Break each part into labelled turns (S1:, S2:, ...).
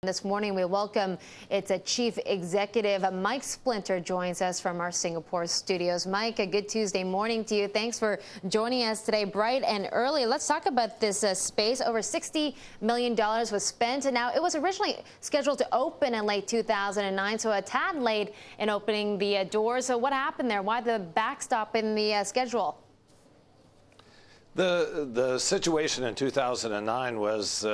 S1: This morning, we welcome its Chief Executive Mike Splinter joins us from our Singapore studios. Mike, a good Tuesday morning to you. Thanks for joining us today, bright and early. Let's talk about this space. Over $60 million was spent, and now it was originally scheduled to open in late 2009, so a tad late in opening the doors. So what happened there? Why the backstop in the schedule?
S2: The situation in 2009 was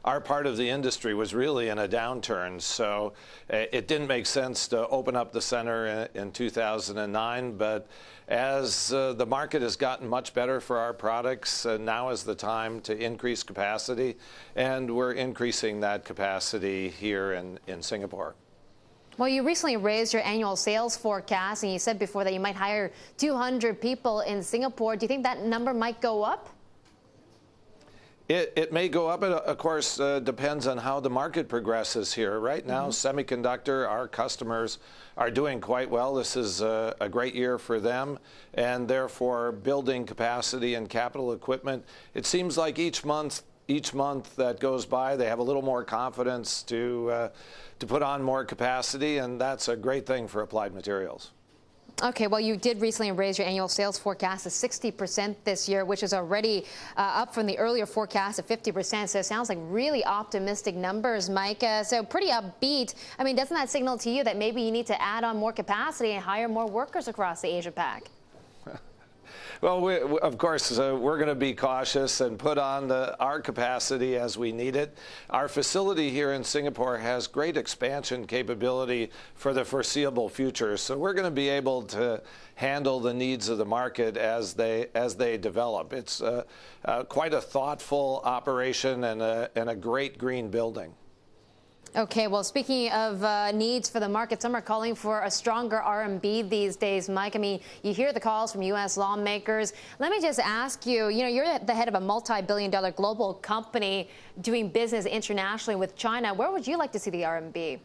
S2: our part of the industry was really in a downturn, so it didn't make sense to open up the center in 2009. But as the market has gotten much better for our products, now is the time to increase capacity, and we're increasing that capacity here in Singapore.
S1: Well, you recently raised your annual sales forecast, and you said before that you might hire 200 people in Singapore. Do you think that number might go up?
S2: It may go up. It, of course, depends on how the market progresses here. Right now, semiconductor, our customers are doing quite well. This is a great year for them, and therefore building capacity and capital equipment. It seems like each month that goes by, they have a little more confidence to put on more capacity, and that's a great thing for Applied Materials.
S1: Okay, well, you did recently raise your annual sales forecast to 60% this year, which is already up from the earlier forecast of 50%. So it sounds like really optimistic numbers, Mike. So pretty upbeat. I mean, doesn't that signal to you that maybe you need to add on more capacity and hire more workers across the Asia-Pac?
S2: Well, of course, we're going to be cautious and put on our capacity as we need it. Our facility here in Singapore has great expansion capability for the foreseeable future, so we're going to be able to handle the needs of the market as they develop. It's quite a thoughtful operation and a great green building.
S1: Okay, well, speaking of needs for the market, some are calling for a stronger RMB these days, Mike. I mean, you hear the calls from U.S. lawmakers. Let me just ask you, you're the head of a multi-billion-dollar global company doing business internationally with China. Where would you like to see the RMB?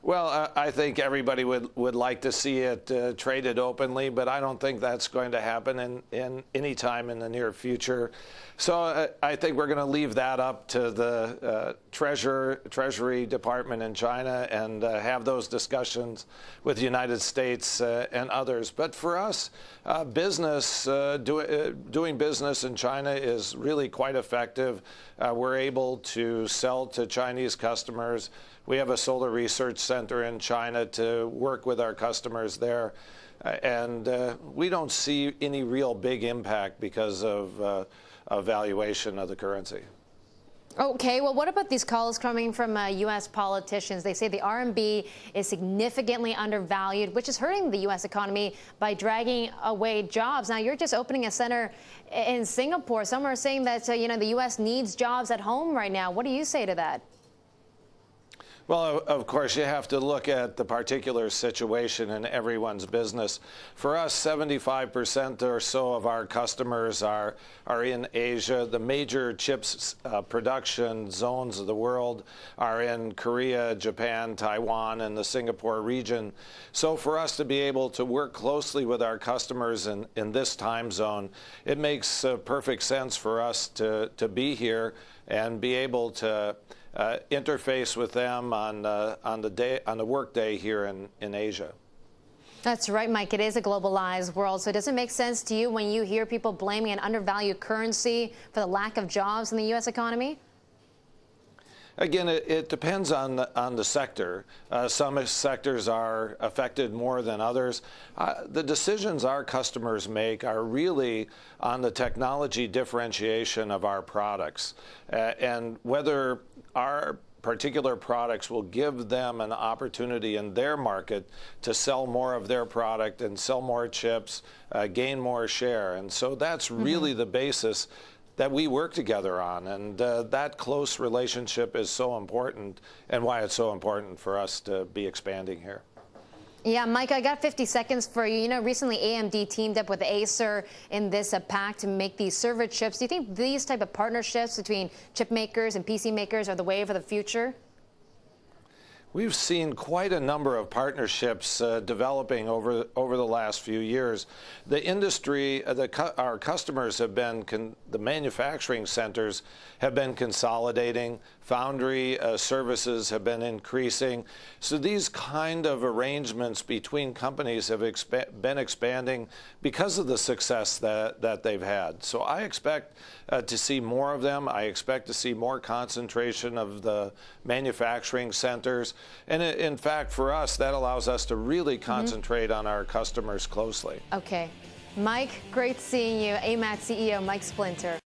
S2: Well, I think everybody would like to see it traded openly, but I don't think that's going to happen in any time in the near future. So I think we're going to leave that up to the Treasury Department in China and have those discussions with the United States and others. But for us, doing business in China is really quite effective. We're able to sell to Chinese customers. We have a solar research center in China to work with our customers there. And we don't see any real big impact because of valuation of the currency.
S1: Okay, well, what about these calls coming from U.S. politicians? They say the RMB is significantly undervalued, which is hurting the U.S. economy by dragging away jobs. Now, you're just opening a center in Singapore. Some are saying that, the U.S. needs jobs at home right now. What do you say to that?
S2: Well, of course, you have to look at the particular situation in everyone's business. For us, 75% or so of our customers are in Asia. The major chips production zones of the world are in Korea, Japan, Taiwan, and the Singapore region. So for us to be able to work closely with our customers in this time zone, it makes perfect sense for us to be here and be able to interface with them on the work day here in Asia.
S1: That's right, Mike. It is a globalized world. So does it make sense to you when you hear people blaming an undervalued currency for the lack of jobs in the U.S. economy?
S2: Again, it depends on the sector. Some sectors are affected more than others. The decisions our customers make are really on the technology differentiation of our products and whether our particular products will give them an opportunity in their market to sell more of their product and sell more chips, gain more share. And so that's really the basis that we work together on, and that close relationship is so important and why it's so important for us to be expanding here.
S1: Yeah, Mike, I got 50 seconds for you. Recently AMD teamed up with Acer in this pact to make these server chips. Do you think these type of partnerships between chip makers and PC makers are the way for the future?
S2: We've seen quite a number of partnerships developing over the last few years. The industry, our customers have been, the manufacturing centers have been consolidating. Foundry services have been increasing. So these kind of arrangements between companies have been expanding because of the success that they've had. So I expect to see more of them. I expect to see more concentration of the manufacturing centers. And in fact, for us, that allows us to really concentrate on our customers closely.
S1: Okay. Mike, great seeing you. AMAT CEO Mike Splinter.